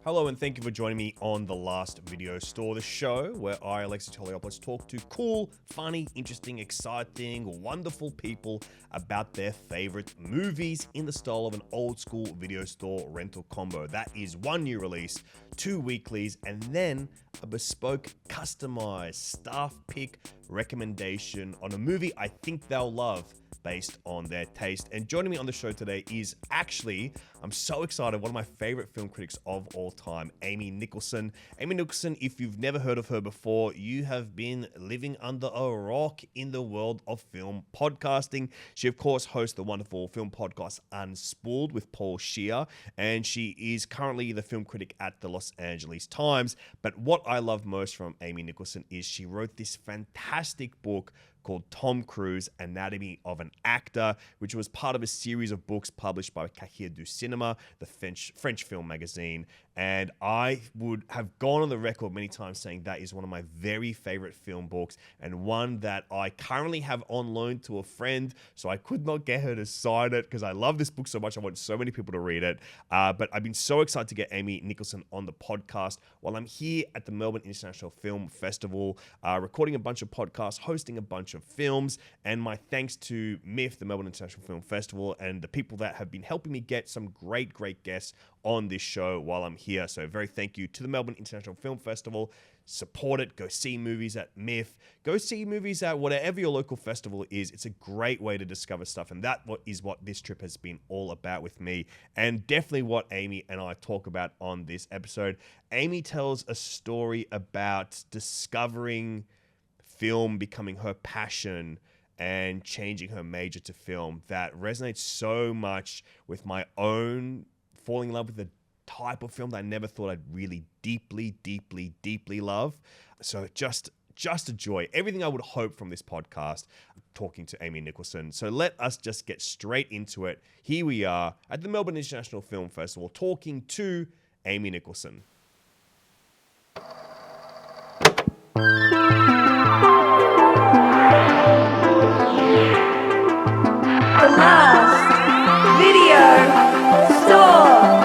Hello and thank you for joining me on The Last Video Store, the show where I, Alexei Toliopoulos, talk to cool, funny, interesting, exciting, wonderful people about their favorite movies in the style of an old school video store rental combo. That is one new release, 2 weeklies, and then a bespoke, customized, staff pick recommendation on a movie I think they'll love based on their taste. And joining me on the show today is actually, I'm so excited, one of my favorite film critics of all time, Amy Nicholson. Amy Nicholson, if you've never heard of her before, you have been living under a rock in the world of film podcasting. She, of course, hosts the wonderful film podcast Unspooled with Paul Scheer, and she is currently the film critic at the Los Angeles Times. But what I love most from Amy Nicholson is she wrote this fantastic book called Tom Cruise, Anatomy of an Actor, which was part of a series of books published by Cahiers Du Cinema, the French film magazine. And I would have gone on the record many times saying that is one of my very favorite film books and one that I currently have on loan to a friend. So I could not get her to sign it because I love this book so much. I want so many people to read it. But I've been so excited to get Amy Nicholson on the podcast while I'm here at the Melbourne International Film Festival, recording a bunch of podcasts, hosting a bunch of films. And my thanks to MIF, the Melbourne International Film Festival, and the people that have been helping me get some great guests on this show while I'm here. So very thank you to the Melbourne International Film Festival. Support it. Go see movies at MIF. Go see movies at whatever your local festival is. It's a great way to discover stuff. And that is what this trip has been all about with me. And definitely what Amy and I talk about on this episode. Amy tells a story about discovering film becoming her passion and changing her major to film that resonates so much with my own falling in love with the type of film that I never thought I'd really deeply love. So just a joy. Everything I would hope from this podcast, talking to Amy Nicholson. So let us just get straight into it. Here we are at the Melbourne International Film Festival talking to Amy Nicholson. The Last Video Store.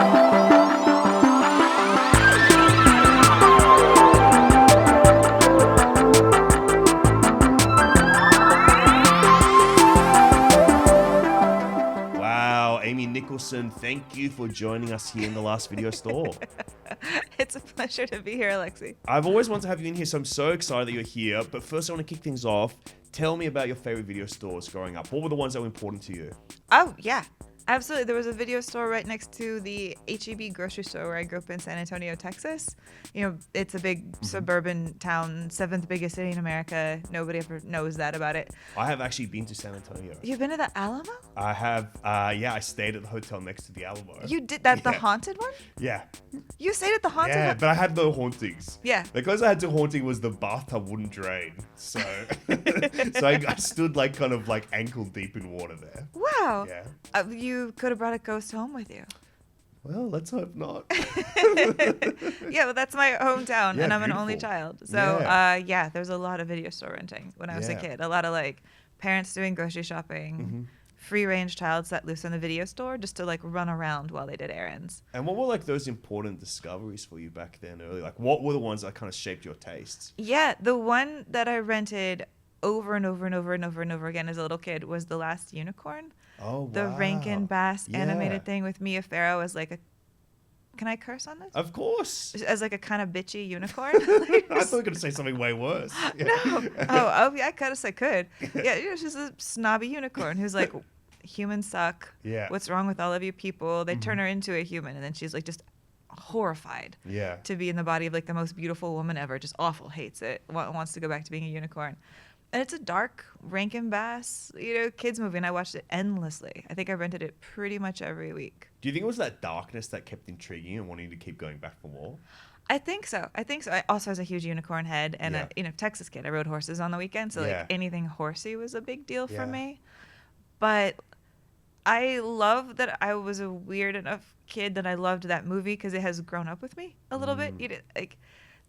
Wow, Amy Nicholson, thank you for joining us here in the Last Video Store. It's a pleasure to be here, Alexei. I've always wanted to have you in here, so I'm so excited that you're here. But first, I want to kick things off. Tell me about your favorite video stores growing up. What were the ones that were important to you? Oh, yeah. Absolutely. There was a video store right next to the HEB grocery store where I grew up in San Antonio, Texas. You know, it's a big suburban town, 7th biggest city in America. Nobody ever knows that about it. I have actually been to San Antonio. You've been to the Alamo? I have, I stayed at the hotel next to the Alamo. You did that, the haunted one? Yeah. You stayed at the haunted Yeah, one? but I had no hauntings. Yeah. The closest I had to haunting was the bathtub wouldn't drain. So, I stood like kind of like ankle deep in water there. Wow. Yeah. You could have brought a ghost home with you. Well, let's hope not. Yeah, well, that's my hometown, Yeah, and I'm an beautiful. only child. So, Yeah. there's a lot of video store renting when I was a Yeah. kid. A lot of like parents doing grocery shopping, free range child set loose in the video store just to like run around while they did errands. And what were like those important discoveries for you back then early? Like what were the ones that kind of shaped your tastes? Yeah, the one that I rented over and over again as a little kid was The Last Unicorn. Oh, wow. The Rankin Bass Yeah. animated thing with Mia Farrow as like a, can I curse on this? Of course. As like a kind of bitchy unicorn. I thought you were going to say something way worse. Yeah. No. Oh, yeah, I could. Yeah, she's a snobby unicorn who's like, humans suck. Yeah. What's wrong with all of you people? They turn her into a human, and then she's like just horrified Yeah. to be in the body of like the most beautiful woman ever. Just awful, hates it, wants to go back to being a unicorn. And it's a dark Rankin Bass, kids movie, and I watched it endlessly. I think I rented it pretty much every week. Do you think it was that darkness that kept intriguing you and wanting to keep going back for more? I think so. I also was a huge unicorn head and Yeah. a Texas kid. I rode horses on the weekend, so Yeah. like anything horsey was a big deal Yeah. for me. But I love that I was a weird enough kid that I loved that movie because it has grown up with me a little bit. Like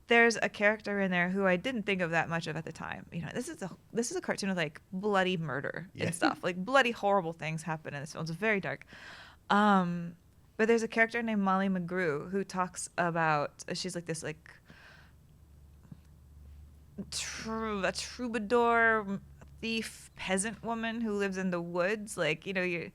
there's a character in there who I didn't think of that much of at the time. This is a cartoon with like bloody murder Yeah. and stuff. Like bloody horrible things happen in this film. It's very dark. But there's a character named Molly McGrew who talks about, she's like this like a troubadour thief peasant woman who lives in the woods, like, you know, you're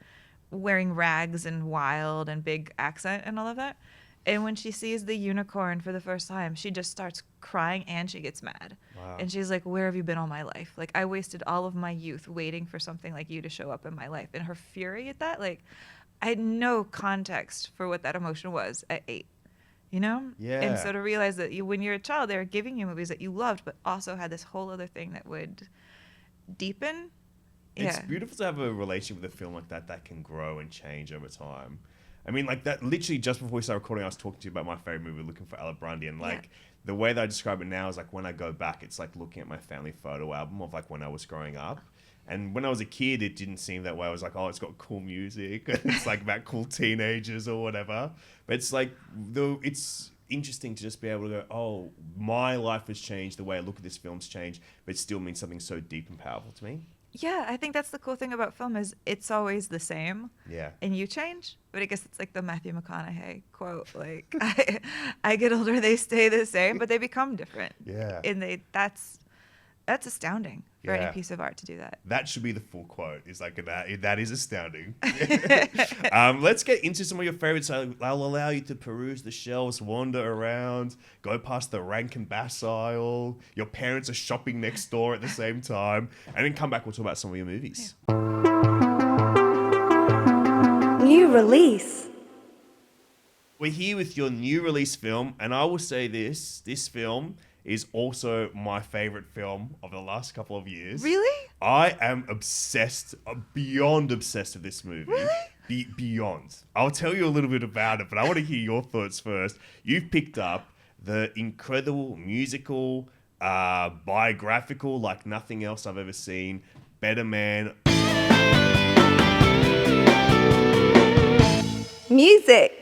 wearing rags and wild and big accent and all of that. And when she sees the unicorn for the first time, she just starts crying and she gets mad. Wow. And she's like, where have you been all my life? Like, I wasted all of my youth waiting for something like you to show up in my life. And her fury at that, like, I had no context for what that emotion was at 8, you know? Yeah. And so to realize that when you're a child, they were giving you movies that you loved, but also had this whole other thing that would deepen. It's beautiful to have a relationship with a film like that can grow and change over time. I mean, like that, literally just before we started recording, I was talking to you about my favorite movie, Looking for Ella Bundy, and like the way that I describe it now is like when I go back, it's like looking at my family photo album of like when I was growing up. And when I was a kid, it didn't seem that way. I was like, oh, it's got cool music. It's like about cool teenagers or whatever. But it's like, it's interesting to just be able to go, oh, my life has changed. The way I look at this film's changed, but it still means something so deep and powerful to me. Yeah, I think that's the cool thing about film is it's always the same. Yeah. And you change. But I guess it's like the Matthew McConaughey quote, like, I get older, they stay the same, but they become different. Yeah. And that's astounding for any piece of art to do that. That should be the full quote. It's like, that is astounding. Let's get into some of your favorites. I'll allow you to peruse the shelves, wander around, go past the Rankin Bass aisle. Your parents are shopping next door at the same time. And then come back, we'll talk about some of your movies. New release. We're here with your new release film. And I will say this film is also my favorite film of the last couple of years. Really? I am obsessed, beyond obsessed with this movie. Really? Beyond. I'll tell you a little bit about it, but I want to hear your thoughts first. You've picked up the incredible musical, biographical, like nothing else I've ever seen, Better Man. Music.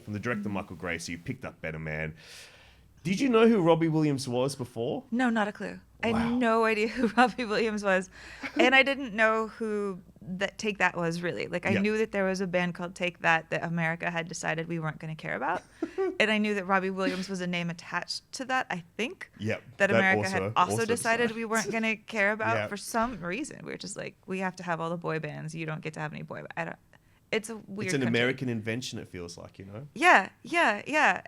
From the director Michael Gray, so you picked up Better Man. Did you know who Robbie Williams was before? No, not a clue. I Wow. had no idea who Robbie Williams was. And I didn't know who Take That was, really. Like, I Yep. knew that there was a band called Take That America had decided we weren't going to care about. And I knew that Robbie Williams was a name attached to that, I think. Yep. That America had also decided decided we weren't going to care about Yep. for some reason. We were just like, we have to have all the boy bands. You don't get to have any boy bands. It's a weird It's an country. American invention, it feels like, you know? Yeah.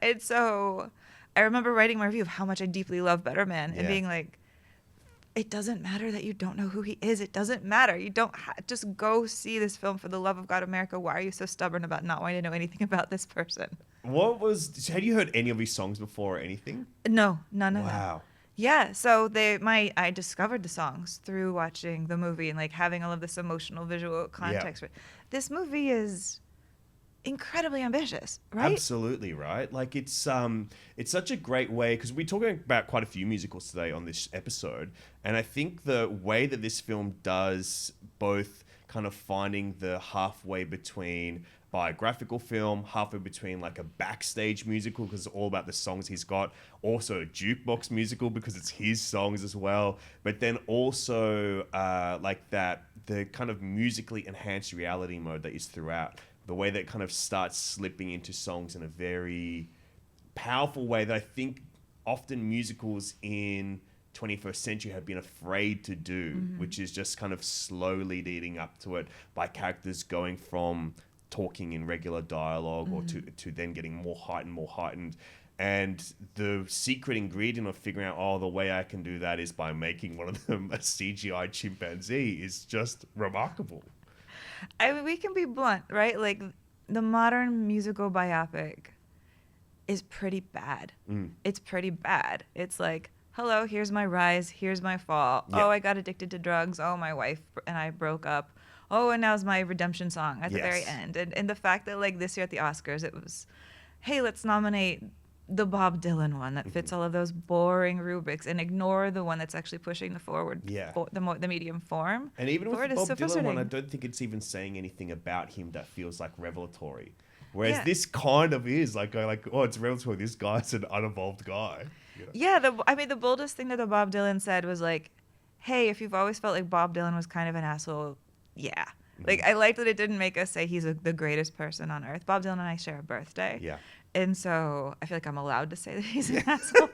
And so I remember writing my review of how much I deeply love Better Man and being like, it doesn't matter that you don't know who he is. It doesn't matter. You don't just go see this film for the love of God, America. Why are you so stubborn about not wanting to know anything about this person? Had you heard any of his songs before or anything? No, none of them. Wow. Yeah, so I discovered the songs through watching the movie and like having all of this emotional visual context. This movie is incredibly ambitious, right? Absolutely, right? Like it's such a great way, because we're talking about quite a few musicals today on this episode, and I think the way that this film does both kind of finding the halfway between biographical film, halfway between like a backstage musical because it's all about the songs he's got, also a jukebox musical because it's his songs as well, but then also like the kind of musically enhanced reality mode that is throughout, the way that kind of starts slipping into songs in a very powerful way that I think often musicals in 21st century have been afraid to do, which is just kind of slowly leading up to it by characters going from talking in regular dialogue or to then getting more heightened. And the secret ingredient of figuring out, oh, the way I can do that is by making one of them a CGI chimpanzee is just remarkable. I mean, we can be blunt, right? Like, the modern musical biopic is pretty bad. It's pretty bad. It's like, hello, here's my rise, here's my fall. Yep. Oh, I got addicted to drugs. Oh, my wife and I broke up. Oh, and now's my redemption song at the very end. And the fact that, like, this year at the Oscars, it was, hey, let's nominate the Bob Dylan one that fits all of those boring rubrics and ignore the one that's actually pushing the forward, the medium form. And even with forward the Bob is so Dylan one, frustrating. I don't think it's even saying anything about him that feels like revelatory. Whereas this kind of is like, oh, it's revelatory. This guy's an unevolved guy. You know? Yeah, the boldest thing that the Bob Dylan said was like, hey, if you've always felt like Bob Dylan was kind of an asshole, Like, I liked that it didn't make us say he's the greatest person on earth. Bob Dylan and I share a birthday. Yeah. And so I feel like I'm allowed to say that he's an asshole.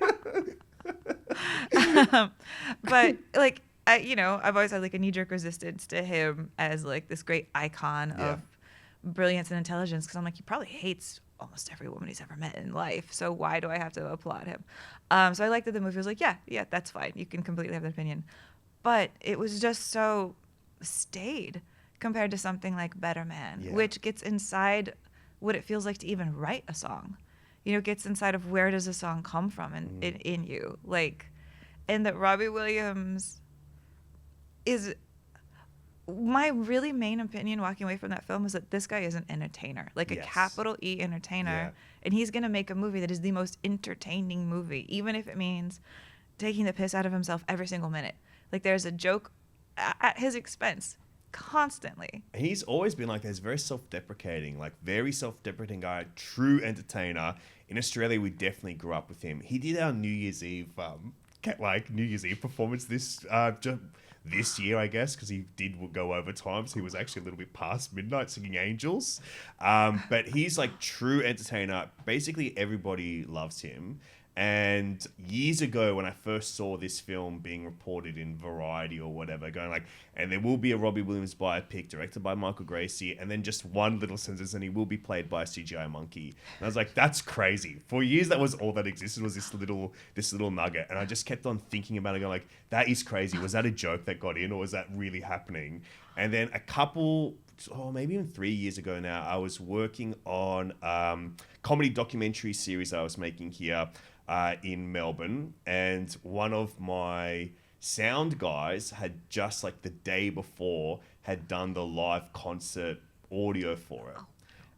But, like, I've always had, like, a knee-jerk resistance to him as, like, this great icon of brilliance and intelligence, because I'm like, he probably hates almost every woman he's ever met in life, so why do I have to applaud him? So I liked that the movie was like, yeah, that's fine. You can completely have that opinion. But it was just so staid compared to something like Better Man, which gets inside what it feels like to even write a song. It gets inside of where does a song come from in you. Like, and that Robbie Williams is... My really main opinion walking away from that film is that this guy is an entertainer, like a capital E entertainer, and he's going to make a movie that is the most entertaining movie, even if it means taking the piss out of himself every single minute. Like, there's a joke at his expense constantly. He's always been like this, very self-deprecating, like very self-deprecating guy, true entertainer. In Australia, we definitely grew up with him. He did our New Year's Eve performance this year, I guess, because he did go overtime, so he was actually a little bit past midnight singing Angels. But he's like true entertainer. Basically, everybody loves him. And years ago, when I first saw this film being reported in Variety or whatever, going like, and there will be a Robbie Williams biopic directed by Michael Gracie, and then just one little sentence, and he will be played by a CGI monkey. And I was like, that's crazy. For years, that was all that existed, was this little nugget. And I just kept on thinking about it, going like, that is crazy. Was that a joke that got in, or was that really happening? And then maybe even 3 years ago now, I was working on comedy documentary series I was making here in Melbourne, and one of my sound guys had just like the day before had done the live concert audio for it.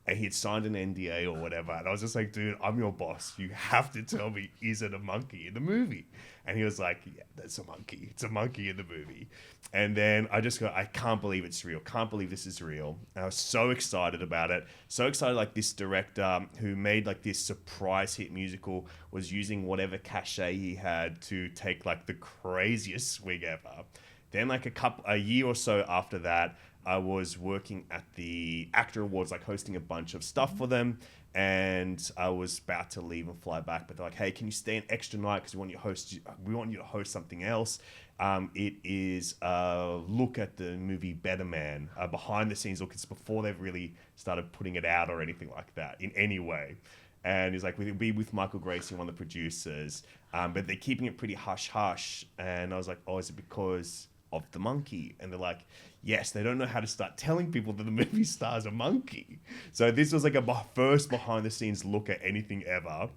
And he'd signed an NDA or whatever. And I was just like, dude, I'm your boss. You have to tell me, is it a monkey in the movie? And he was like, yeah, that's a monkey. It's a monkey in the movie. And then I just go, I can't believe it's real. Can't believe this is real. And I was so excited about it. So excited, like this director who made like this surprise hit musical was using whatever cachet he had to take like the craziest swing ever. Then like a year or so after that, I was working at the Actor Awards, like hosting a bunch of stuff for them. And I was about to leave and fly back, but they're like, hey, can you stay an extra night? Because we want you to host something else. It is a look at the movie Better Man, behind the scenes look. It's before they've really started putting it out or anything like that in any way. And he's like, we'll be with Michael Gracie, one of the producers, but they're keeping it pretty hush-hush. And I was like, oh, is it because of the monkey? And they're like, yes, they don't know how to start telling people that the movie stars a monkey. So this was like a first behind the scenes look at anything ever.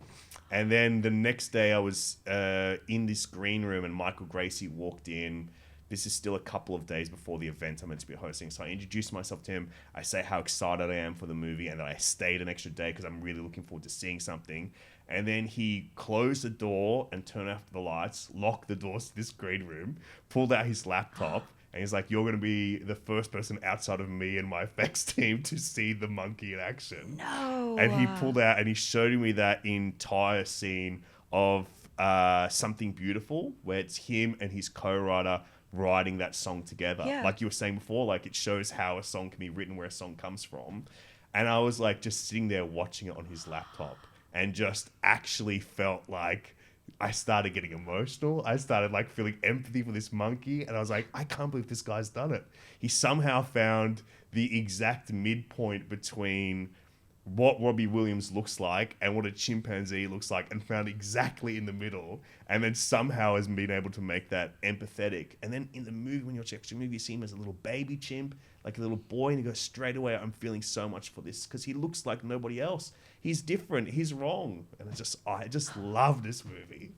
And then the next day I was in this green room and Michael Gracie walked in. This is still a couple of days before the event I'm meant to be hosting. So I introduced myself to him. I say how excited I am for the movie and that I stayed an extra day because I'm really looking forward to seeing something. And then he closed the door and turned off the lights, locked the doors to this green room, pulled out his laptop, and he's like, you're going to be the first person outside of me and my effects team to see the monkey in action. No. And he pulled out and he showed me that entire scene of Something Beautiful, where it's him and his co-writer writing that song together. Yeah. Like you were saying before, like it shows how a song can be written, where a song comes from. And I was like just sitting there watching it on his laptop and just actually felt like I started getting emotional. I started like feeling empathy for this monkey. And I was like, I can't believe this guy's done it. He somehow found the exact midpoint between what Robbie Williams looks like and what a chimpanzee looks like, and found exactly in the middle, and then somehow has been able to make that empathetic. And then in the movie, when you watch the movie, you see him as a little baby chimp, like a little boy, and you go straight away, I'm feeling so much for this because he looks like nobody else. He's different. He's wrong. And I just love this movie.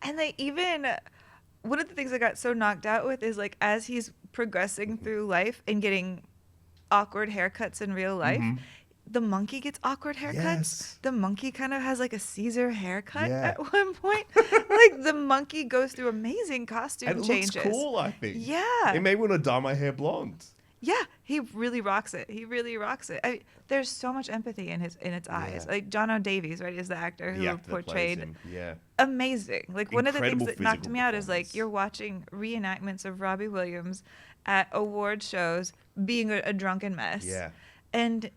And they even, one of the things I got so knocked out with is like, as he's progressing through life and getting awkward haircuts in real life, the monkey gets awkward haircuts. Yes. The monkey kind of has like a Caesar haircut Yeah. at one point. Like the monkey goes through amazing costume And it changes. looks cool, I think. Yeah. It made me want to dye my hair blonde. Yeah, he really rocks it. He really rocks it. There's so much empathy in its eyes. Yeah. Like John O'Davies, right, is the actor who The actor that plays portrayed him. Yeah. amazing. Like one of the things Incredible that knocked physical me out is like performance. you're watching reenactments of Robbie Williams at award shows being a drunken mess. Yeah. And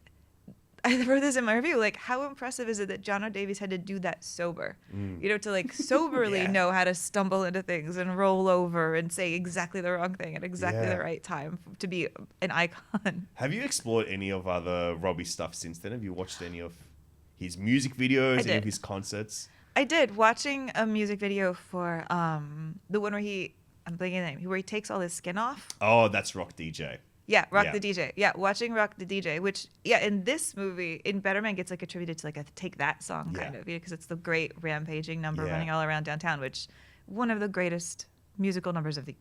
I wrote this in my review, like, how impressive is it that John O. Davies had to do that sober? You know, to like soberly Yeah. know how to stumble into things and roll over and say exactly the wrong thing at exactly Yeah. the right time to be an icon. Have you explored any of other Robbie stuff since then? Have you watched any of his music videos, any of did. his concerts? I did, watching a music video for the one where I'm blanking the name, where he takes all his skin off. Oh, that's Rock DJ. Yeah, Rock Yeah. the DJ. Yeah, watching Rock the DJ, which, yeah, in this movie, in Better Man, gets like attributed to like a Take That song, kind Yeah. of, because it's the great rampaging number Yeah. running all around downtown, which one of the greatest musical numbers of the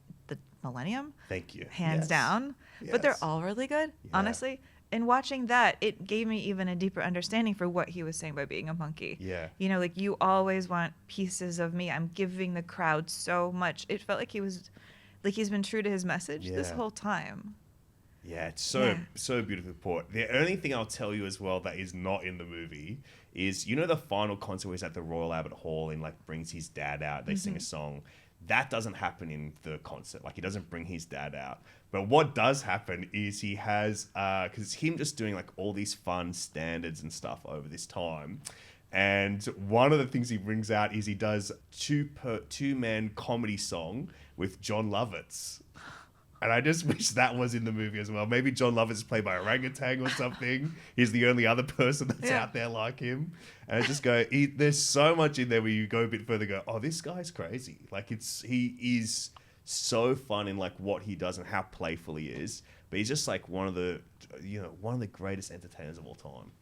millennium, Thank you. hands Yes. down. But they're Yes. all really good, Yeah. honestly. And watching that, it gave me even a deeper understanding for what he was saying by being a monkey. Yeah. You know, like, you always want pieces of me. I'm giving the crowd so much. It felt like he's been true to his message this Yeah. whole time. Yeah, it's so beautifully put. The only thing I'll tell you as well that is not in the movie is, you know, the final concert where he's at the Royal Albert Hall and like brings his dad out, they sing a song. That doesn't happen in the concert. Like, he doesn't bring his dad out. But what does happen is he has, because it's him just doing like all these fun standards and stuff over this time. And one of the things he brings out is he does two-man comedy song with John Lovitz. And I just wish that was in the movie as well. Maybe John Lovitz is played by orangutan or something. He's the only other person that's out there like him. And I just go, there's so much in there where you go a bit further and go, oh, this guy's crazy. Like, he is so fun in like what he does and how playful he is. But he's just like one of the greatest entertainers of all time.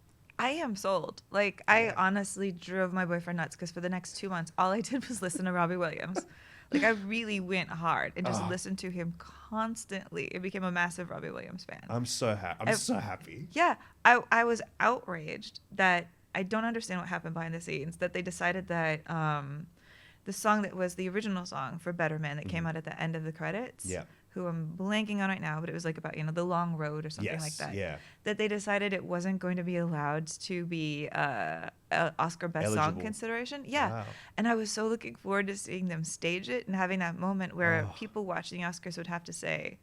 I am sold. Like, I honestly drove my boyfriend nuts because for the next 2 months, all I did was listen to Robbie Williams. Like, I really went hard and just listened to him constantly. I became a massive Robbie Williams fan. I'm so happy. Yeah, I was outraged that I don't understand what happened behind the scenes, that they decided that the song that was the original song for Better Man that came out at the end of the credits, who I'm blanking on right now, but it was like about, the long road or something like that. Yeah. That they decided it wasn't going to be allowed to be a Oscar Best Song Eligible. consideration. Yeah. Wow. And I was so looking forward to seeing them stage it and having that moment where people watching the Oscars would have to say,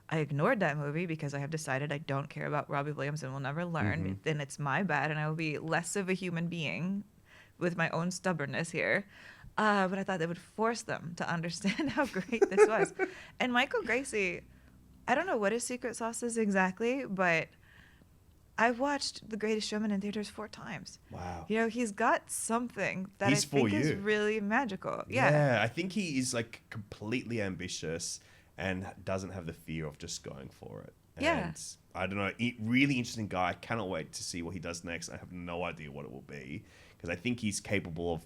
I ignored that movie because I have decided I don't care about Robbie Williams and will never learn. Then it's my bad and I will be less of a human being with my own stubbornness here. But I thought they would force them to understand how great this was. And Michael Gracie, I don't know what his secret sauce is exactly, but I've watched The Greatest Showman in theaters 4 times. Wow. He's got something that He's I think for is you. really magical. Yeah. I think he is like completely ambitious and doesn't have the fear of just going for it. Yeah. And I don't know, really interesting guy. I cannot wait to see what he does next. I have no idea what it will be because I think he's capable of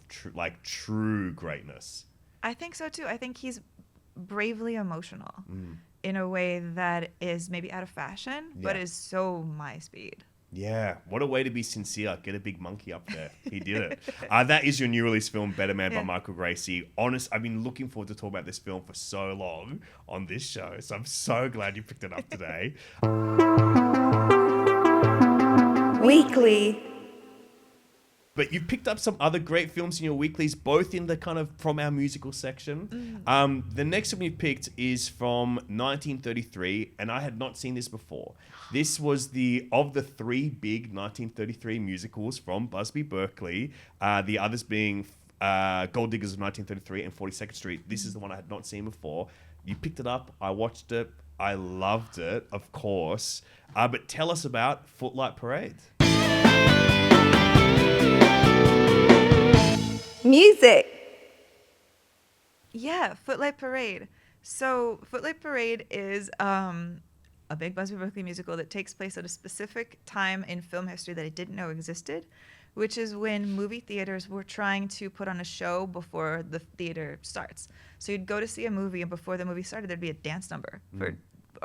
true greatness. I think so too. I think he's bravely emotional in a way that is maybe out of fashion, but is so my speed. Yeah, what a way to be sincere. Get a big monkey up there. He did it. That is your new release film, Better Man by Michael Gracie. I've been looking forward to talk about this film for so long on this show, so I'm so glad you picked it up today. Weekly. But you've picked up some other great films in your weeklies, both in the kind of from our musical section. The next one you picked is from 1933, and I had not seen this before. This was of the 3 big 1933 musicals from Busby Berkeley, the others being Gold Diggers of 1933 and 42nd Street. This is the one I had not seen before. You picked it up, I watched it, I loved it, of course. But tell us about Footlight Parade. Music. Yeah, Footlight Parade. So Footlight Parade is a big Busby Berkeley musical that takes place at a specific time in film history that I didn't know existed, which is when movie theaters were trying to put on a show before the theater starts. So you'd go to see a movie, and before the movie started, there'd be a dance number for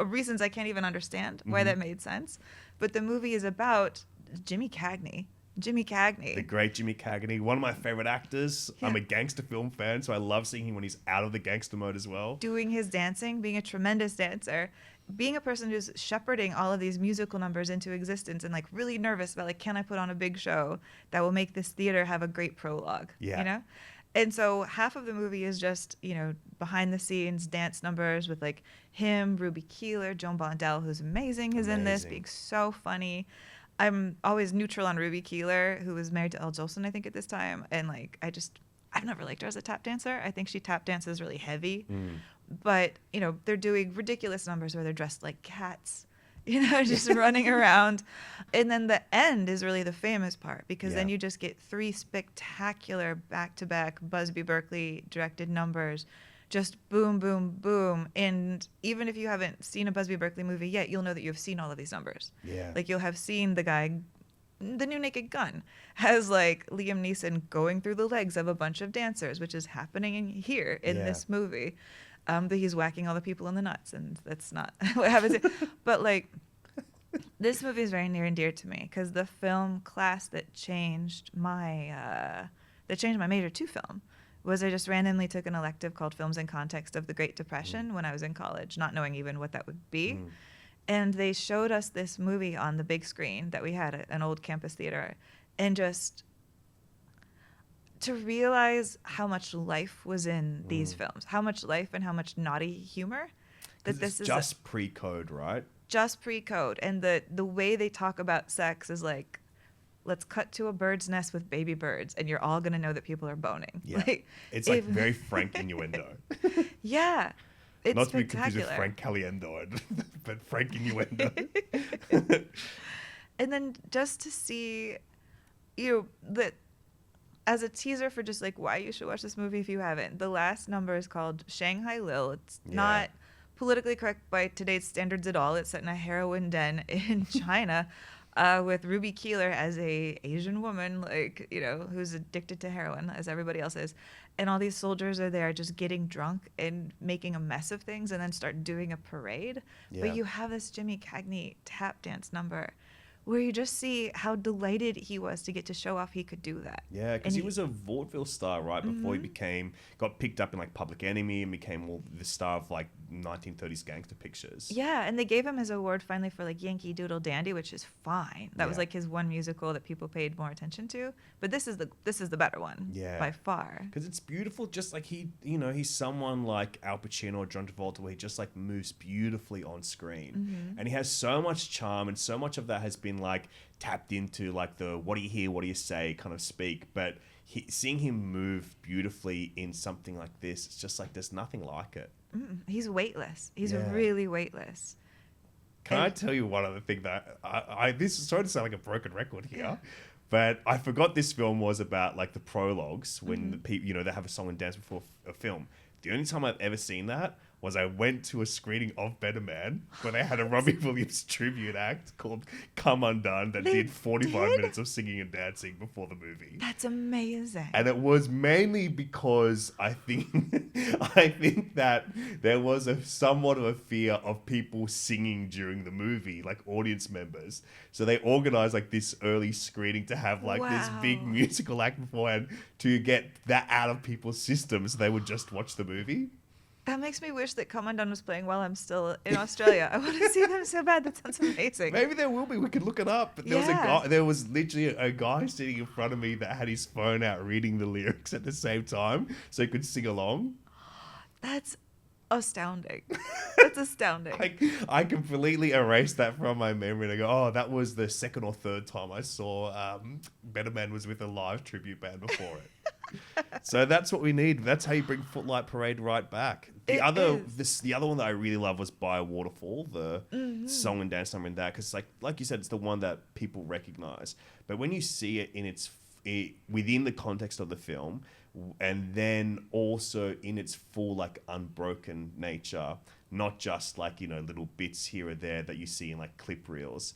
reasons I can't even understand why that made sense. But the movie is about Jimmy Cagney. The great Jimmy Cagney, one of my favorite actors. Yeah. I'm a gangster film fan, so I love seeing him when he's out of the gangster mode as well. Doing his dancing, being a tremendous dancer, being a person who's shepherding all of these musical numbers into existence and like really nervous about like, can I put on a big show that will make this theater have a great prologue? Yeah. You know? And so half of the movie is just, behind the scenes dance numbers with like him, Ruby Keeler, Joan Blondell, who's amazing, is in this, being so funny. I'm always neutral on Ruby Keeler, who was married to Elle Jolson, I think, at this time. And like, I've never liked her as a tap dancer. I think she tap dances really heavy. But, they're doing ridiculous numbers where they're dressed like cats, just running around. And then the end is really the famous part, because then you just get 3 spectacular back-to-back Busby Berkeley directed numbers. Just boom, boom, boom. And even if you haven't seen a Busby Berkeley movie yet, you'll know that you've seen all of these numbers. Yeah. Like, you'll have seen the new Naked Gun has like Liam Neeson going through the legs of a bunch of dancers, which is happening here in this movie. That he's whacking all the people in the nuts, and that's not what happens. But like, this movie is very near and dear to me, because the film class that changed my major to film was I just randomly took an elective called Films in Context of the Great Depression when I was in college, not knowing even what that would be. And they showed us this movie on the big screen that we had at an old campus theater. And just to realize how much life was in these films, how much life and how much naughty humor. That this is just pre-code, right? Just pre-code. And the way they talk about sex is like, let's cut to a bird's nest with baby birds, and you're all going to know that people are boning. Yeah. Like, it's like very frank innuendo. Yeah. It's not to be confused with Frank Caliendo, but frank innuendo. And then just to see, that as a teaser for just like why you should watch this movie if you haven't, the last number is called Shanghai Lil. It's not politically correct by today's standards at all. It's set in a heroin den in China. With Ruby Keeler as a Asian woman, like, who's addicted to heroin, as everybody else is. And all these soldiers are there just getting drunk and making a mess of things, and then start doing a parade. Yeah. But you have this Jimmy Cagney tap dance number where you just see how delighted he was to get to show off he could do that. Yeah, because he was a vaudeville star, right? Before he got picked up in like Public Enemy and became the star of like 1930s gangster pictures. Yeah, and they gave him his award finally for like Yankee Doodle Dandy, which is fine. That was like his one musical that people paid more attention to. But this is the better one, by far. Because it's beautiful, just like he's someone like Al Pacino or John Travolta, where he just like moves beautifully on screen, and he has so much charm, and so much of that has been like tapped into like the what do you hear, what do you say kind of speak. But seeing him move beautifully in something like this, it's just like there's nothing like it. He's weightless. He's really weightless. Can I tell you one other thing that this is starting to sound like a broken record here, but I forgot this film was about like the prologues when the people, they have a song and dance before a film. The only time I've ever seen that was I went to a screening of Better Man where they had a Robbie Williams tribute act called Come Undone that did 45 minutes of singing and dancing before the movie. That's amazing. And it was mainly because I think that there was somewhat of a fear of people singing during the movie, like audience members. So they organized like this early screening to have like this big musical act beforehand to get that out of people's systems so they would just watch the movie. That makes me wish that Come Undone was playing while I'm still in Australia. I want to see them so bad. That sounds amazing. Maybe there will be. We could look it up. But there was literally a guy sitting in front of me that had his phone out reading the lyrics at the same time so he could sing along. That's astounding. That's astounding. I completely erased that from my memory and I go, oh, that was the second or third time I saw Better Man was with a live tribute band before it. So that's what we need. That's how you bring Footlight Parade right back. The other one that I really love was By a Waterfall, the song and dance number in that, because like you said, it's the one that people recognize. But when you see it within the context of the film, and then also in its full like unbroken nature, not just like little bits here or there that you see in like clip reels,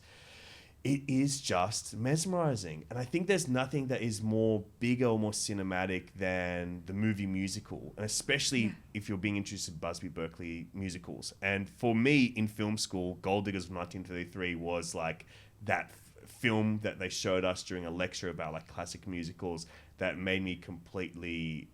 it is just mesmerizing. And I think there's nothing that is more bigger or more cinematic than the movie musical, and especially if you're being introduced to Busby Berkeley musicals. And for me in film school, Gold Diggers of 1933 was like that film that they showed us during a lecture about like classic musicals that made me completely...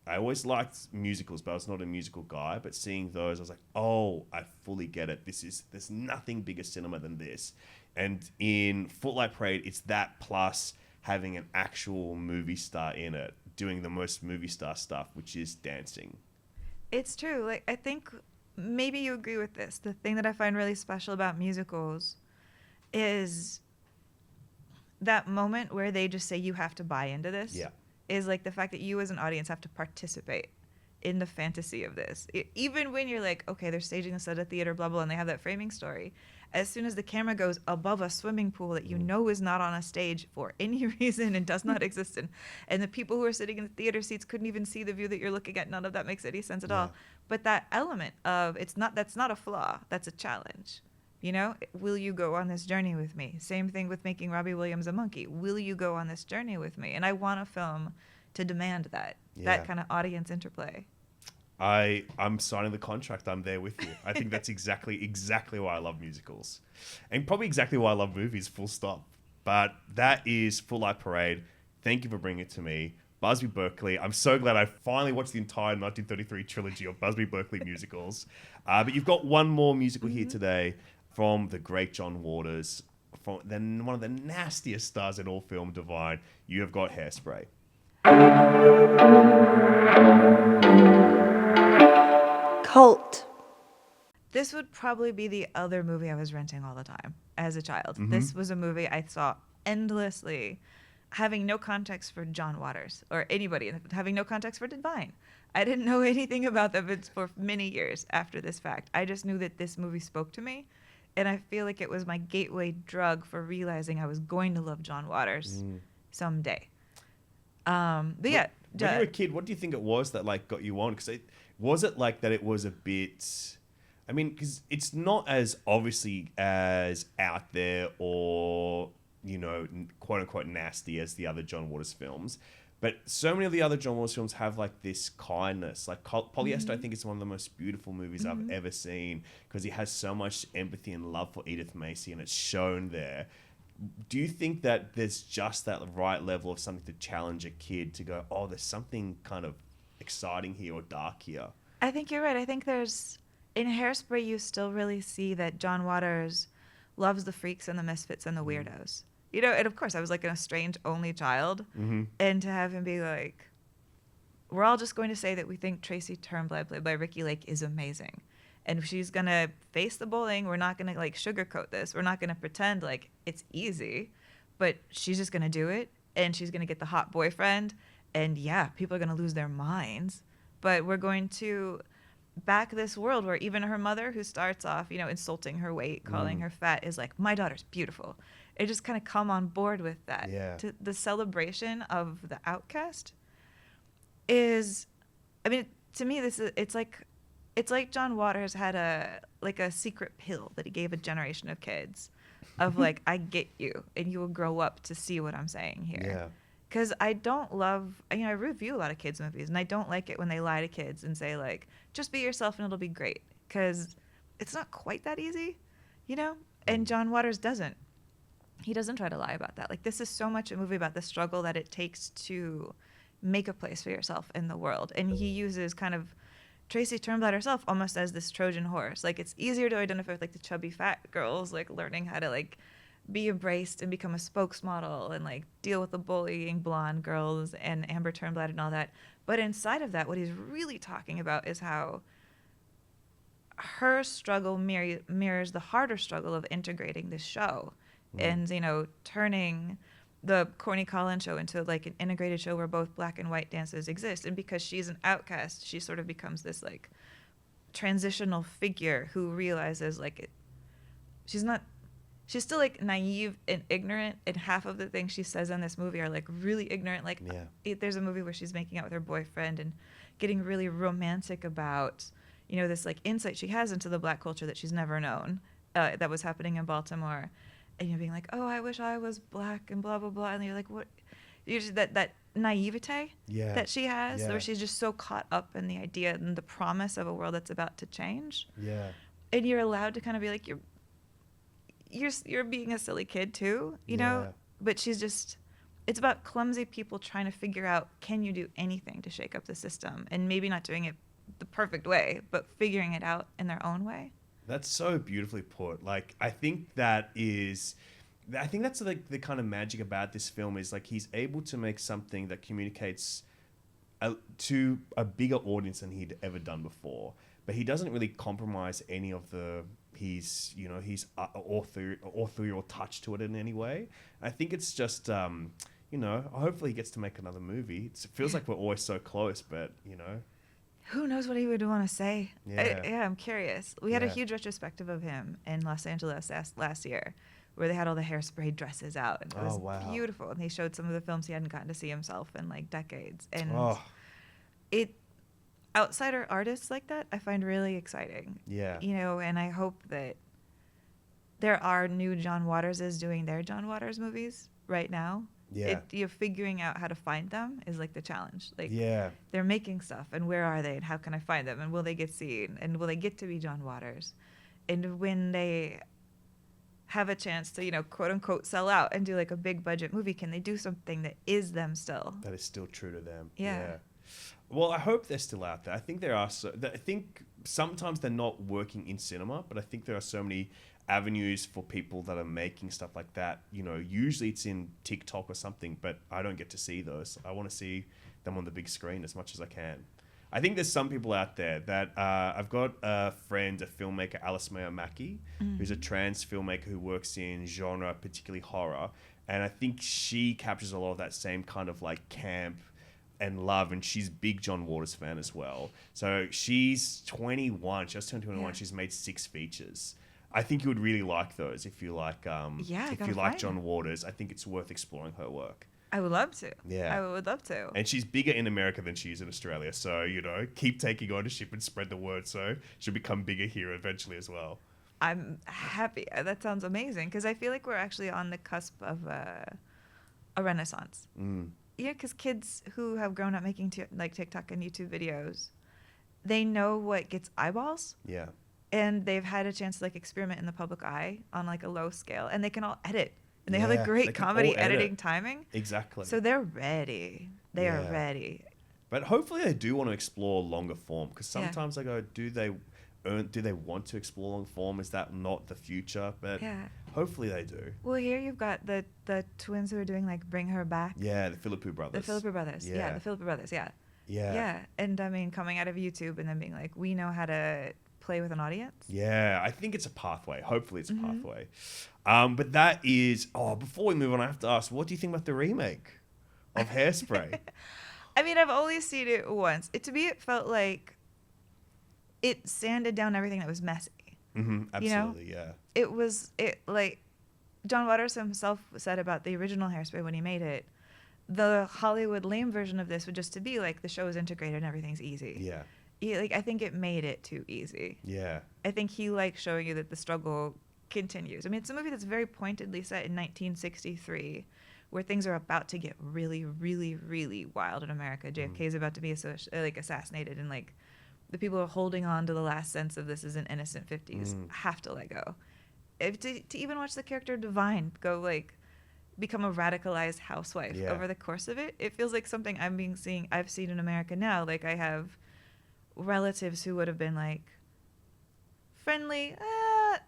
I always liked musicals, but I was not a musical guy. But seeing those, I was like, oh, I fully get it. There's nothing bigger cinema than this. And in Footlight Parade, it's that plus having an actual movie star in it doing the most movie star stuff, which is dancing. It's true. Like, I think maybe you agree with this. The thing that I find really special about musicals is that moment where they just say you have to buy into this. Yeah. Is like the fact that you as an audience have to participate in the fantasy of this. Even when you're like, okay, they're staging this at a theater, blah, blah, and they have that framing story. As soon as the camera goes above a swimming pool that you know is not on a stage for any reason and does not exist in, and the people who are sitting in the theater seats couldn't even see the view that you're looking at, none of that makes any sense at all. But that element of that's not a flaw, that's a challenge. You know, will you go on this journey with me? Same thing with making Robbie Williams a monkey. Will you go on this journey with me? And I want a film to demand that kind of audience interplay. I'm signing the contract. I'm there with you. I think that's exactly why I love musicals, and probably exactly why I love movies. Full stop. But that is Footlight Parade. Thank you for bringing it to me, Busby Berkeley. I'm so glad I finally watched the entire 1933 trilogy of Busby Berkeley musicals. But you've got one more musical here today from the great John Waters, from one of the nastiest stars in all film, Divine. You have got Hairspray. Cult. This would probably be the other movie I was renting all the time as a child. This was a movie I saw endlessly, having no context for John Waters or anybody, having no context for Divine. I didn't know anything about them for many years after this fact. I just knew that this movie spoke to me, and I feel like it was my gateway drug for realizing I was going to love John Waters someday. But yeah. When you were a kid, what do you think it was that like got you on? Because was it like that it was a bit... I mean, because it's not as obviously as out there or, you know, quote unquote nasty as the other John Waters films. But so many of the other John Waters films have like this kindness. Like Polyester, I think is one of the most beautiful movies I've ever seen because he has so much empathy and love for Edith Macy, and it's shown there. Do you think that there's just that right level of something to challenge a kid to go, oh, there's something kind of exciting here or dark here? I think you're right. I think in Hairspray, you still really see that John Waters loves the freaks and the misfits and the weirdos. You know, and of course, I was like an estranged only child. And to have him be like, we're all just going to say that we think Tracy Turnblad, played by Ricki Lake, is amazing. And if she's going to face the bullying, we're not going to like sugarcoat this. We're not going to pretend like it's easy, but she's just going to do it. And she's going to get the hot boyfriend. And yeah, people are going to lose their minds. But we're going to back this world where even her mother, who starts off, you know, insulting her weight, calling her fat, is like, my daughter's beautiful. It just kind of come on board with that. Yeah. The celebration of the outcast is, I mean, to me, it's like John Waters had a secret pill that he gave a generation of kids of like, I get you, and you will grow up to see what I'm saying here. Yeah. Because I don't love, you know, I review a lot of kids' movies, and I don't like it when they lie to kids and say, like, just be yourself and it'll be great. Because it's not quite that easy, you know? And John Waters doesn't. He doesn't try to lie about that. Like, this is so much a movie about the struggle that it takes to make a place for yourself in the world. And he uses kind of Tracy Turnblad herself almost as this Trojan horse. Like, it's easier to identify with, like, the chubby fat girls, like, learning how to, like, be embraced and become a spokesmodel and like deal with the bullying blonde girls and Amber Turnblad and all that. But inside of that, what he's really talking about is how her struggle mirrors the harder struggle of integrating this show and, you know, turning the Corny Collins show into like an integrated show where both black and white dances exist. And because she's an outcast, she sort of becomes this like transitional figure who realizes like she's still like naive and ignorant, and half of the things she says in this movie are like really ignorant. Like there's a movie where she's making out with her boyfriend and getting really romantic about, you know, this like insight she has into the black culture that she's never known that was happening in Baltimore. And you're being like, oh, I wish I was black and blah, blah, blah. And you're like, what? You're just that naivete that she has where she's just so caught up in the idea and the promise of a world that's about to change. Yeah. And you're allowed to kind of be like, you're being a silly kid too, you know? But she's just, it's about clumsy people trying to figure out, can you do anything to shake up the system? And maybe not doing it the perfect way, but figuring it out in their own way. That's so beautifully put. Like, I think that's like the kind of magic about this film is like he's able to make something that communicates to a bigger audience than he'd ever done before. But he doesn't really compromise any of his authorial touch to it in any way. I think it's just, hopefully he gets to make another movie. It feels like we're always so close, but, Who knows what he would want to say? Yeah. I'm curious. We had a huge retrospective of him in Los Angeles last year, where they had all the Hairspray dresses out, and it was beautiful. And they showed some of the films he hadn't gotten to see himself in like decades. And outsider artists like that, I find really exciting. Yeah. And I hope that there are new John Waterses doing their John Waters movies right now. Yeah. You're figuring out how to find them is like the challenge. Like, they're making stuff, and where are they, and how can I find them, and will they get seen, and will they get to be John Waters? And when they have a chance to, quote unquote, sell out and do like a big budget movie, can they do something that is them still? That is still true to them. Yeah. Well, I hope they're still out there. I think there are. I think sometimes they're not working in cinema, but I think there are so many avenues for people that are making stuff like that. Usually it's in TikTok or something, but I don't get to see those. I want to see them on the big screen as much as I can. I think there's some people out there that I've got a friend, a filmmaker, Alice Mayer Mackey, who's a trans filmmaker who works in genre, particularly horror. And I think she captures a lot of that same kind of like camp and love, and she's a big John Waters fan as well. So she's 21. She just turned 21. Yeah. She's made 6 features. I think you would really like those if you like John Waters. I think it's worth exploring her work. I would love to. Yeah. I would love to. And she's bigger in America than she is in Australia. So, keep taking ownership and spread the word so she'll become bigger here eventually as well. I'm happy. That sounds amazing, because I feel like we're actually on the cusp of a renaissance. Yeah, because kids who have grown up making like TikTok and YouTube videos, they know what gets eyeballs. Yeah. And they've had a chance to like experiment in the public eye on like a low scale, and they can all edit, and they have like great comedy editing timing. Exactly. So they're ready. They are ready. But hopefully they do want to explore longer form, because sometimes I go, do they want to explore long form? Is that not the future? But hopefully they do. Well, here you've got the twins who are doing like Bring Her Back. Yeah, the Philippou brothers. The Philippou brothers. Yeah, the Philippou brothers. Yeah. Yeah. Yeah. And I mean, coming out of YouTube and then being like, we know how to play with an audience. Yeah, I think it's a pathway. Hopefully it's a pathway. But that is... before we move on, I have to ask, what do you think about the remake of Hairspray? I mean, I've only seen it once. To me, it felt like it sanded down everything that was messy. Absolutely, yeah. It like John Waters himself said about the original Hairspray when he made it, the Hollywood lame version of this would just to be like the show is integrated and everything's easy. Yeah. I think it made it too easy. Yeah. I think he likes showing you that the struggle continues. I mean, it's a movie that's very pointedly set in 1963, where things are about to get really, really, really wild in America. JFK is about to be assassinated, and like the people who are holding on to the last sense of this is an innocent 50s have to let go. To even watch the character Divine go like become a radicalized housewife over the course of it, it feels like something I've seen in America now. Like I have relatives who would have been like friendly,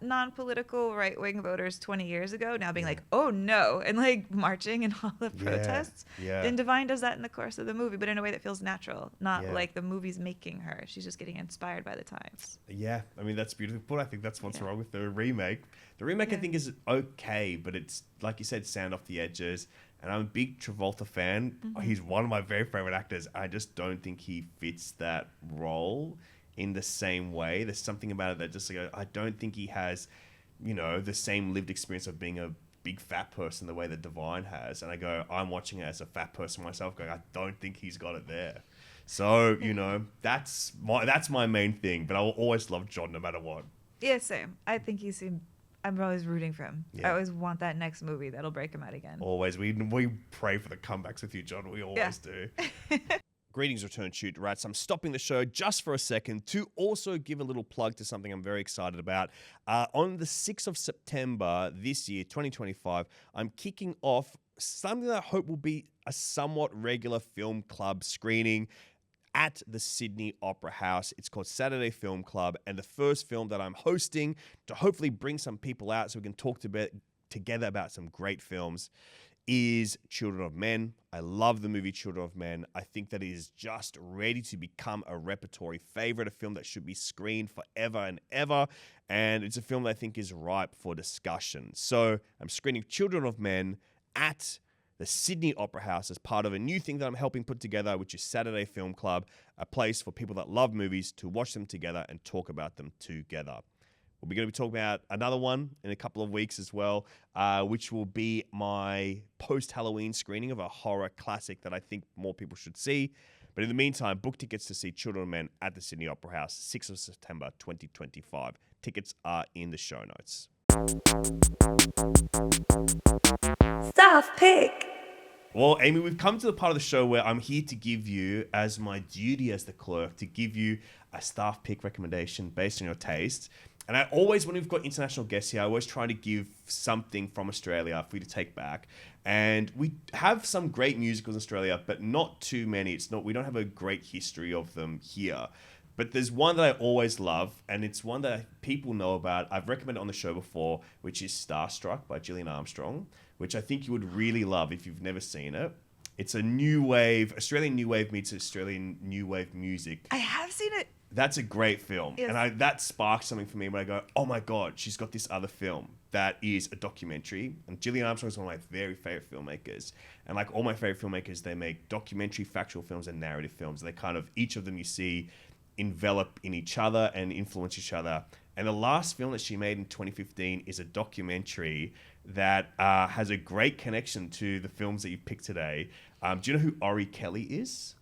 non-political right-wing voters 20 years ago now being like, oh no, and like marching and all the protests. Then Divine does that in the course of the movie, but in a way that feels natural, not like the movie's making her. She's just getting inspired by the times. Yeah, I mean, that's beautiful put. I think that's what's wrong with the remake. The remake I think is okay, but it's, like you said, sand off the edges. And I'm a big Travolta fan. He's one of my very favorite actors. I just don't think he fits that role in the same way. There's something about it that just like, I don't think he has, the same lived experience of being a big fat person the way that Divine has. And I go, I'm watching it as a fat person myself going, I don't think he's got it there. So, that's my main thing. But I will always love John no matter what. Yeah, same. I think I'm always rooting for him. Yeah. I always want that next movie that'll break him out again. Always. We pray for the comebacks with you, John. We always do. Greetings, Return Shoot Rats. I'm stopping the show just for a second to also give a little plug to something I'm very excited about. On the 6th of September this year, 2025, I'm kicking off something that I hope will be a somewhat regular film club screening at the Sydney Opera House. It's called Saturday Film Club, and the first film that I'm hosting to hopefully bring some people out so we can talk together about some great films is Children of Men. I love the movie Children of Men. I think that it is just ready to become a repertory favorite, a film that should be screened forever and ever. And it's a film that I think is ripe for discussion. So I'm screening Children of Men at the Sydney Opera House as part of a new thing that I'm helping put together, which is Saturday Film Club, a place for people that love movies to watch them together and talk about them together. We're going to be talking about another one in a couple of weeks as well, which will be my post-Halloween screening of a horror classic that I think more people should see. But in the meantime, book tickets to see Children of Men at the Sydney Opera House, 6th of September, 2025. Tickets are in the show notes. Staff pick. Well, Amy, we've come to the part of the show where I'm here to give you, as my duty as the clerk, to give you a staff pick recommendation based on your taste. And I always, when we've got international guests here, I always try to give something from Australia for you to take back. And we have some great musicals in Australia, but not too many. We don't have a great history of them here. But there's one that I always love, and it's one that people know about. I've recommended on the show before, which is Starstruck by Gillian Armstrong, which I think you would really love if you've never seen it. It's a new wave, Australian new wave meets Australian new wave music. I have seen it. That's a great film. Yes. And that sparked something for me when I go, oh my God, she's got this other film that is a documentary. And Gillian Armstrong is one of my very favorite filmmakers. And like all my favorite filmmakers, they make documentary, factual films and narrative films. They kind of, each of them you see envelop in each other and influence each other. And the last film that she made in 2015 is a documentary that has a great connection to the films that you picked today. Do you know who Ori Kelly is?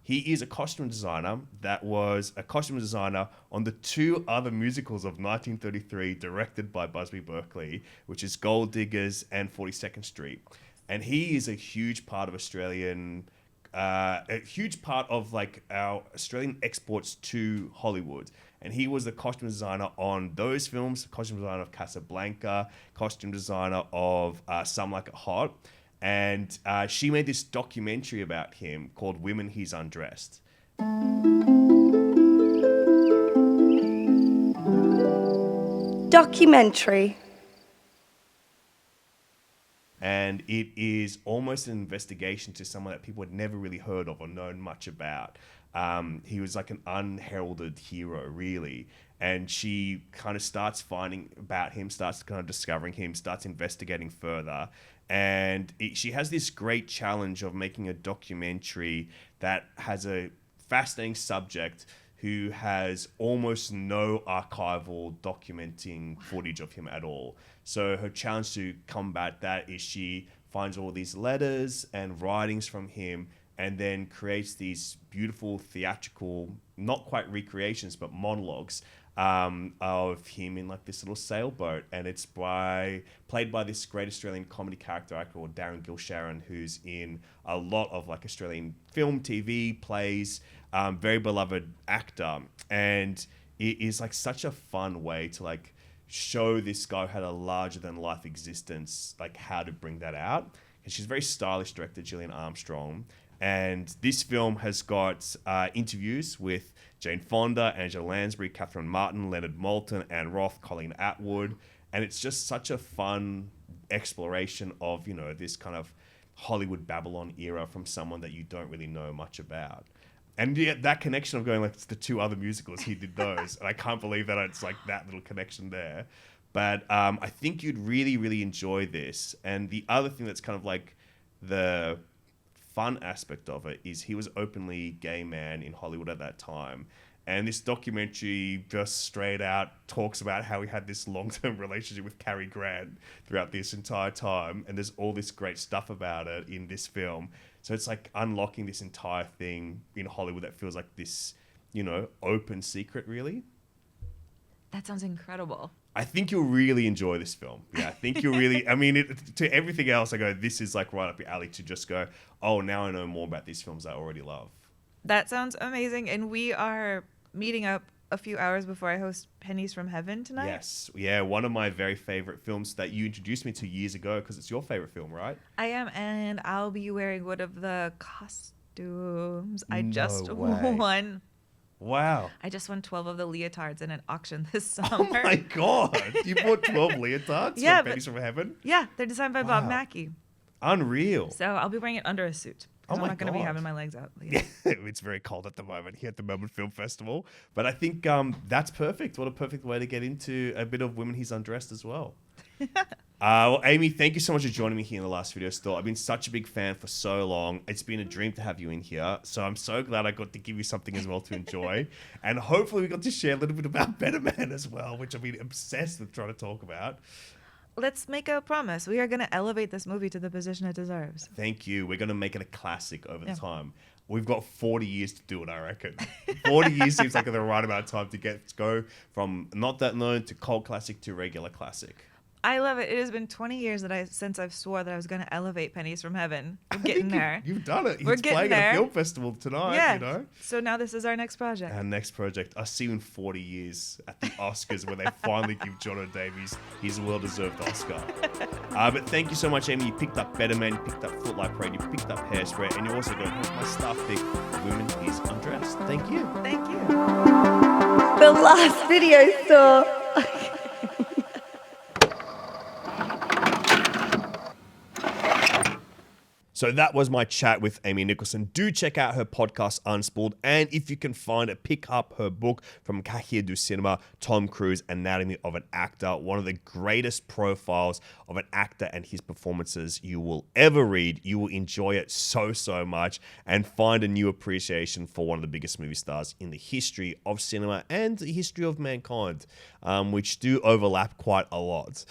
He is a costume designer that was a costume designer on the two other musicals of 1933 directed by Busby Berkeley, which is Gold Diggers and 42nd Street. And he is a huge part of a huge part of like our Australian exports to Hollywood. And he was the costume designer on those films, costume designer of Casablanca, costume designer of Some Like It Hot. And she made this documentary about him called Women He's Undressed. Documentary. And it is almost an investigation to someone that people had never really heard of or known much about. He was like an unheralded hero, really. And she kind of starts finding about him, starts kind of discovering him, starts investigating further. And she has this great challenge of making a documentary that has a fascinating subject who has almost no archival documenting footage of him at all. So her challenge to combat that is she finds all these letters and writings from him and then creates these beautiful theatrical, not quite recreations, but monologues of him in like this little sailboat. And it's played by this great Australian comedy character actor called Darren Gilsharon, who's in a lot of like Australian film, TV, plays, very beloved actor. And it is like such a fun way to like show this guy who had a larger than life existence, like how to bring that out. And she's a very stylish director, Gillian Armstrong. And this film has got interviews with Jane Fonda, Angela Lansbury, Catherine Martin, Leonard Maltin, Anne Roth, Colleen Atwood. And it's just such a fun exploration of, you know, this kind of Hollywood Babylon era from someone that you don't really know much about. And yet that connection of going like it's the two other musicals, he did those. And I can't believe that it's like that little connection there. But I think you'd really, really enjoy this. And the other thing that's kind of like the fun aspect of it is he was openly gay man in Hollywood at that time. And this documentary just straight out talks about how he had this long-term relationship with Cary Grant throughout this entire time. And there's all this great stuff about it in this film. So it's like unlocking this entire thing in Hollywood that feels like this, you know, open secret, really. That sounds incredible. I think you'll really enjoy this film. Yeah, I think you'll really, I mean, to everything else, I go, this is like right up your alley to just go, oh, now I know more about these films I already love. That sounds amazing. And we are meeting up a few hours before I host Pennies from Heaven tonight. Yes. Yeah, one of my very favorite films that you introduced me to years ago because it's your favorite film, right? I am, and I'll be wearing one of the costumes I No just way. won. Wow. I just won 12 of the leotards in an auction this Oh summer. my God. You bought 12 leotards Yeah, from Pennies from Heaven? Yeah, they're designed by Wow. Bob Mackie. Unreal. So I'll be wearing it under a suit. Oh I'm my not going to be God. having my legs out. Yeah, it's very cold at the moment here at the Melbourne Film Festival. But I think that's perfect. What a perfect way to get into a bit of Women He's Undressed as well. Well, Amy, thank you so much for joining me here in the last video store. I've been such a big fan for so long. It's been a dream to have you in here. So I'm so glad I got to give you something as well to enjoy. And hopefully we got to share a little bit about Better Man as well, which I've been obsessed with trying to talk about. Let's make a promise. We are going to elevate this movie to the position it deserves. Thank you. We're going to make it a classic over the Yeah. time. We've got 40 years to do it, I reckon. 40 years seems like the right amount of time to go from not that known to cult classic to regular classic. I love it. It has been 20 years since I've swore that I was going to elevate Pennies from Heaven. We're getting there. You've done it. We're He's getting playing there. at a film festival tonight, Yeah. you know? So now this is our next project. Our next project. I'll see you in 40 years at the Oscars where they finally give John Davies his well-deserved Oscar. But thank you so much, Amy. You picked up Better Man, you picked up Footlight Parade, you picked up Hairspray, and you also got my staff pick, Women Is Undressed. Thank you. Thank you. The last video store. So that was my chat with Amy Nicholson. Do check out her podcast, Unspooled. And if you can find it, pick up her book from Cahiers Du Cinema, Tom Cruise, Anatomy of an Actor. One of the greatest profiles of an actor and his performances you will ever read. You will enjoy it so, so much and find a new appreciation for one of the biggest movie stars in the history of cinema and the history of mankind, which do overlap quite a lot.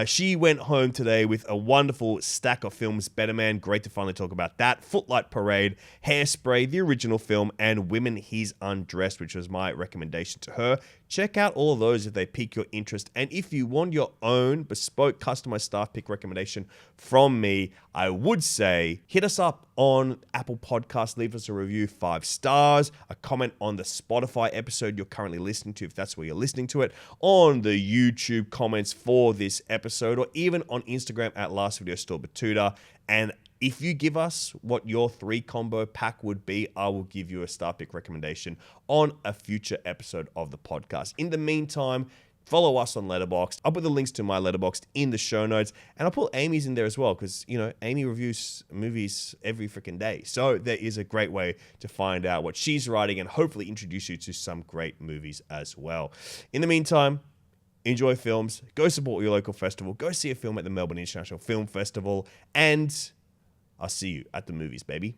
She went home today with a wonderful stack of films. Better Man, great to finally talk about that. Footlight Parade, Hairspray, the original film, and Women He's Undressed, which was my recommendation to her. Check out all of those if they pique your interest. And if you want your own bespoke, customized staff pick recommendation from me, I would say hit us up on Apple Podcasts. Leave us a review, 5 stars, a comment on the Spotify episode you're currently listening to, if that's where you're listening to it, on the YouTube comments for this episode, or even on Instagram at Last Video Store Batuta. And if you give us what your 3 combo pack would be, I will give you a star pick recommendation on a future episode of the podcast. In the meantime, follow us on Letterboxd. I'll put the links to my Letterboxd in the show notes, and I'll put Amy's in there as well, because, you know, Amy reviews movies every freaking day. So there is a great way to find out what she's writing and hopefully introduce you to some great movies as well. In the meantime, enjoy films, go support your local festival, go see a film at the Melbourne International Film Festival, and I'll see you at the movies, baby.